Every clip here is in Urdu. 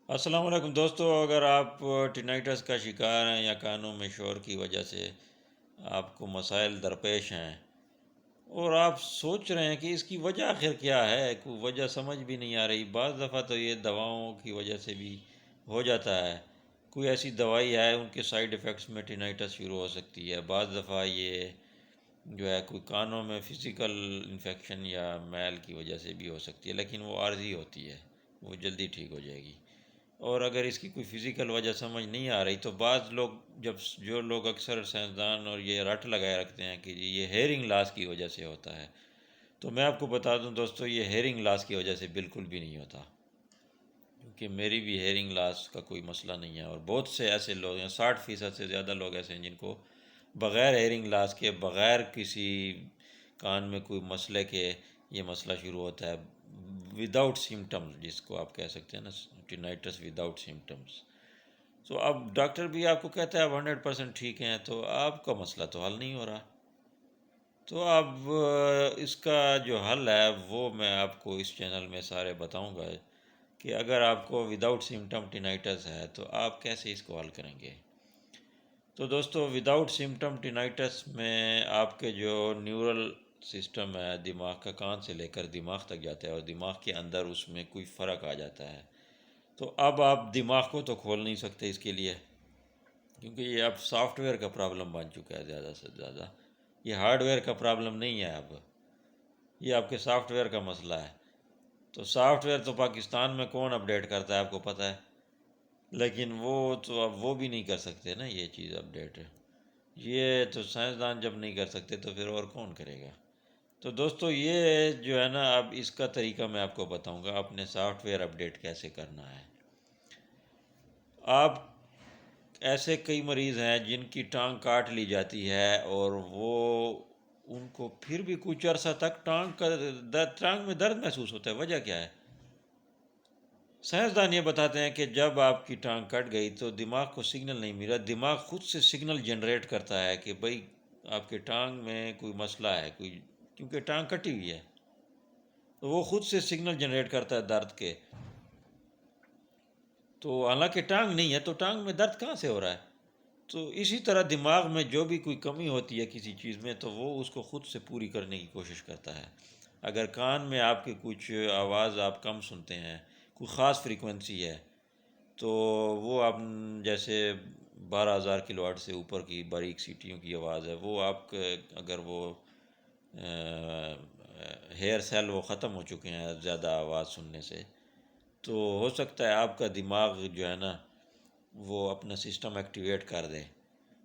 السلام علیکم دوستو، اگر آپ ٹینائٹس کا شکار ہیں یا کانوں میں شور کی وجہ سے آپ کو مسائل درپیش ہیں اور آپ سوچ رہے ہیں کہ اس کی وجہ آخر کیا ہے، کوئی وجہ سمجھ بھی نہیں آ رہی۔ بعض دفعہ تو یہ دواؤں کی وجہ سے بھی ہو جاتا ہے، کوئی ایسی دوائی ہے ان کے سائیڈ ایفیکٹس میں ٹینائٹس شروع ہو سکتی ہے۔ بعض دفعہ یہ جو ہے کوئی کانوں میں فزیکل انفیکشن یا میل کی وجہ سے بھی ہو سکتی ہے، لیکن وہ عارضی ہوتی ہے، وہ جلدی ٹھیک ہو جائے گی۔ اور اگر اس کی کوئی فزیکل وجہ سمجھ نہیں آ رہی تو بعض لوگ جو لوگ اکثر سائنسدان اور یہ رٹ لگائے رکھتے ہیں کہ یہ ہیئرنگ لاس کی وجہ سے ہوتا ہے، تو میں آپ کو بتا دوں دوستو، یہ ہیئرنگ لاس کی وجہ سے بالکل بھی نہیں ہوتا، کیونکہ میری بھی ہیئرنگ لاس کا کوئی مسئلہ نہیں ہے، اور بہت سے ایسے لوگ ہیں، 60% سے زیادہ لوگ ایسے ہیں جن کو بغیر ہیئرنگ لاس کے، بغیر کسی کان میں کوئی مسئلے کے یہ مسئلہ شروع ہوتا ہے، وداؤٹ سمٹمز، جس کو آپ کہہ سکتے ہیں نا، ٹینائٹس وداؤٹ سمٹمز۔ تو اب ڈاکٹر بھی آپ کو کہتا ہے آپ 100% ٹھیک ہیں، تو آپ کا مسئلہ تو حل نہیں ہو رہا۔ تو اب اس کا جو حل ہے وہ میں آپ کو اس چینل میں سارے بتاؤں گا کہ اگر آپ کو وداؤٹ سمٹم ٹینائٹس ہے تو آپ کیسے اس کو حل کریں گے۔ تو دوستو، وداؤٹ سمٹم ٹینائٹس میں آپ کے جو نیورل سسٹم ہے دماغ کا، کان سے لے کر دماغ تک جاتا ہے اور دماغ کے اندر اس میں کوئی فرق آ جاتا ہے، تو اب آپ دماغ کو تو کھول نہیں سکتے اس کے لیے، کیونکہ یہ اب سافٹ ویئر کا پرابلم بن چکا ہے زیادہ سے زیادہ، یہ ہارڈ ویئر کا پرابلم نہیں ہے اب، یہ آپ کے سافٹ ویئر کا مسئلہ ہے۔ تو سافٹ ویئر تو پاکستان میں کون اپڈیٹ کرتا ہے آپ کو پتہ ہے، لیکن وہ تو اب وہ بھی نہیں کر سکتے نا یہ چیز اپڈیٹ، یہ تو سائنسدان جب نہیں کر سکتے تو پھر اور کون کرے گا۔ تو دوستو، یہ جو ہے نا، اب اس کا طریقہ میں آپ کو بتاؤں گا اپنے سافٹ ویئر اپڈیٹ کیسے کرنا ہے۔ آپ ایسے کئی مریض ہیں جن کی ٹانگ کاٹ لی جاتی ہے اور وہ ان کو پھر بھی کچھ عرصہ تک ٹانگ میں درد محسوس ہوتا ہے، وجہ کیا ہے؟ سائنسدان یہ بتاتے ہیں کہ جب آپ کی ٹانگ کٹ گئی تو دماغ کو سگنل نہیں ملا، دماغ خود سے سگنل جنریٹ کرتا ہے کہ بھئی آپ کے ٹانگ میں کوئی مسئلہ ہے، کوئی، کیونکہ ٹانگ کٹی ہوئی ہے، تو وہ خود سے سگنل جنریٹ کرتا ہے درد کے، تو حالانکہ ٹانگ نہیں ہے تو ٹانگ میں درد کہاں سے ہو رہا ہے؟ تو اسی طرح دماغ میں جو بھی کوئی کمی ہوتی ہے کسی چیز میں تو وہ اس کو خود سے پوری کرنے کی کوشش کرتا ہے۔ اگر کان میں آپ کی کچھ آواز آپ کم سنتے ہیں، کوئی خاص فریکوینسی ہے، تو وہ آپ جیسے 12,000 کلو واٹ سے اوپر کی باریک سیٹیوں کی آواز ہے، وہ آپ اگر وہ ہیئر سیل وہ ختم ہو چکے ہیں زیادہ آواز سننے سے، تو ہو سکتا ہے آپ کا دماغ جو ہے نا وہ اپنا سسٹم ایکٹیویٹ کر دے،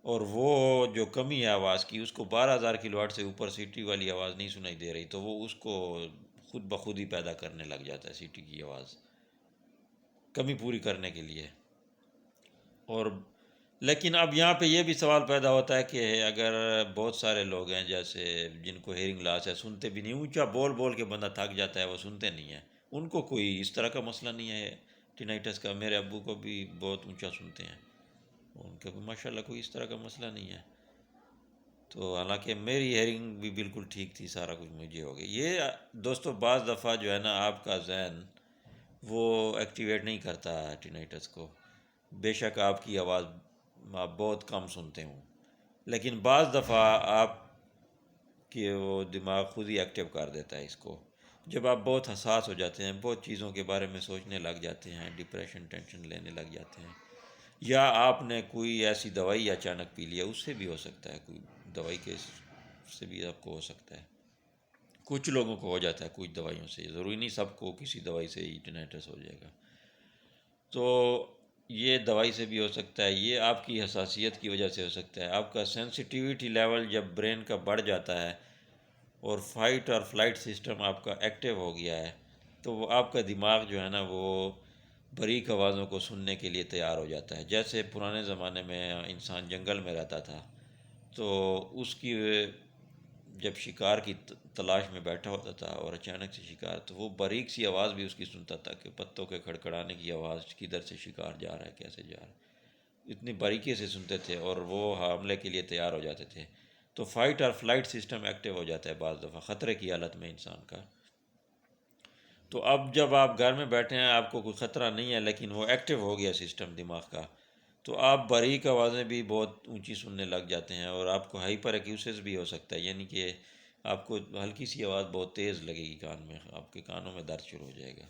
اور وہ جو کمی ہے آواز کی، اس کو 12,000 کلو واٹ سے اوپر سیٹی والی آواز نہیں سنائی دے رہی، تو وہ اس کو خود بخود ہی پیدا کرنے لگ جاتا ہے سیٹی کی آواز، کمی پوری کرنے کے لیے۔ اور لیکن اب یہاں پہ یہ بھی سوال پیدا ہوتا ہے کہ اگر بہت سارے لوگ ہیں جیسے جن کو ہیئرنگ لاس ہے، سنتے بھی نہیں، اونچا بول بول کے بندہ تھک جاتا ہے، وہ سنتے نہیں ہیں، ان کو کوئی اس طرح کا مسئلہ نہیں ہے ٹینائٹس کا۔ میرے ابو کو بھی بہت اونچا سنتے ہیں، ان کا بھی ماشاءاللہ کوئی اس طرح کا مسئلہ نہیں ہے، تو حالانکہ میری ہیئرنگ بھی بالکل ٹھیک تھی، سارا کچھ مجھے ہو گیا۔ یہ دوستو بعض دفعہ جو ہے نا آپ کا ذہن وہ ایکٹیویٹ نہیں کرتا ٹینائٹس کو، بے شک آپ کی آواز آپ بہت کم سنتے ہوں، لیکن بعض دفعہ آپ کہ وہ دماغ خود ہی ایکٹیو کر دیتا ہے اس کو، جب آپ بہت حساس ہو جاتے ہیں، بہت چیزوں کے بارے میں سوچنے لگ جاتے ہیں، ڈپریشن ٹینشن لینے لگ جاتے ہیں، یا آپ نے کوئی ایسی دوائی اچانک پی لیا، اس سے بھی ہو سکتا ہے، کوئی دوائی کے سے بھی آپ کو ہو سکتا ہے، کچھ لوگوں کو ہو جاتا ہے کچھ دوائیوں سے، ضروری نہیں سب کو کسی دوائی سے ہی ٹینائٹس ہو جائے گا، تو یہ دوائی سے بھی ہو سکتا ہے، یہ آپ کی حساسیت کی وجہ سے ہو سکتا ہے، آپ کا سینسٹیویٹی لیول جب برین کا بڑھ جاتا ہے اور فائٹ اور فلائٹ سسٹم آپ کا ایکٹیو ہو گیا ہے، تو وہ آپ کا دماغ جو ہے نا وہ باریک آوازوں کو سننے کے لیے تیار ہو جاتا ہے۔ جیسے پرانے زمانے میں انسان جنگل میں رہتا تھا، تو اس کی جب شکار کی تلاش میں بیٹھا ہوتا تھا اور اچانک سے شکار، تو وہ باریک سی آواز بھی اس کی سنتا تھا کہ پتوں کے کھڑکھڑانے کی آواز، کدھر سے شکار جا رہا ہے، کیسے جا رہا ہے، اتنی باریکی سے سنتے تھے اور وہ حملے کے لیے تیار ہو جاتے تھے۔ تو فائٹ اور فلائٹ سسٹم ایکٹیو ہو جاتا ہے بعض دفعہ خطرے کی حالت میں انسان کا، تو اب جب آپ گھر میں بیٹھے ہیں، آپ کو کوئی خطرہ نہیں ہے، لیکن وہ ایکٹیو ہو گیا سسٹم دماغ کا، تو آپ باریک آوازیں بھی بہت اونچی سننے لگ جاتے ہیں، اور آپ کو ہائپر ایکیوسس بھی ہو سکتا ہے، یعنی کہ آپ کو ہلکی سی آواز بہت تیز لگے گی کان میں، آپ کے کانوں میں درد شروع ہو جائے گا۔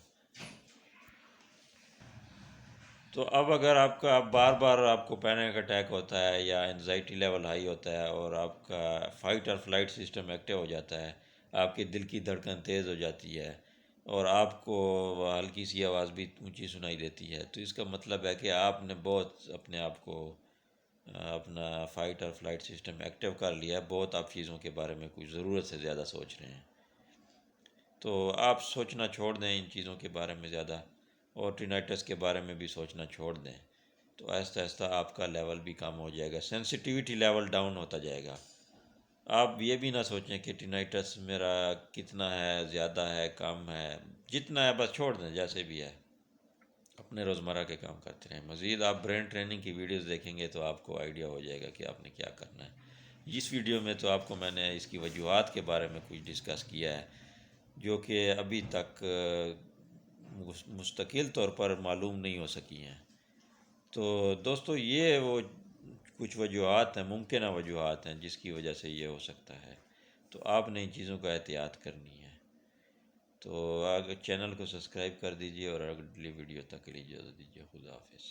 تو اب اگر آپ کا بار بار آپ کو پینک اٹیک ہوتا ہے یا انزائٹی لیول ہائی ہوتا ہے، اور آپ کا فائٹ اور فلائٹ سسٹم ایکٹیو ہو جاتا ہے، آپ کے دل کی دھڑکن تیز ہو جاتی ہے، اور آپ کو ہلکی سی آواز بھی اونچی سنائی دیتی ہے، تو اس کا مطلب ہے کہ آپ نے بہت اپنے آپ کو اپنا فائٹ اور فلائٹ سسٹم ایکٹیو کر لیا ہے، بہت آپ چیزوں کے بارے میں کچھ ضرورت سے زیادہ سوچ رہے ہیں۔ تو آپ سوچنا چھوڑ دیں ان چیزوں کے بارے میں زیادہ، اور ٹینائٹس کے بارے میں بھی سوچنا چھوڑ دیں، تو آہستہ آہستہ آپ کا لیول بھی کم ہو جائے گا، سینسٹیوٹی لیول ڈاؤن ہوتا جائے گا۔ آپ یہ بھی نہ سوچیں کہ ٹینائٹس میرا کتنا ہے، زیادہ ہے، کم ہے، جتنا ہے بس چھوڑ دیں جیسے بھی ہے، اپنے روزمرہ کے کام کرتے رہیں۔ مزید آپ برین ٹریننگ کی ویڈیوز دیکھیں گے تو آپ کو آئیڈیا ہو جائے گا کہ آپ نے کیا کرنا ہے۔ اس ویڈیو میں تو آپ کو میں نے اس کی وجوہات کے بارے میں کچھ ڈسکس کیا ہے، جو کہ ابھی تک مستقل طور پر معلوم نہیں ہو سکی ہیں۔ تو دوستو، یہ وہ کچھ وجوہات ہیں، ممکنہ وجوہات ہیں جس کی وجہ سے یہ ہو سکتا ہے، تو آپ نے ان چیزوں کا احتیاط کرنی ہے۔ تو اگر چینل کو سبسکرائب کر دیجئے، اور اگلی ویڈیو تک کے لیے اجازت دیجیے۔ خدا حافظ۔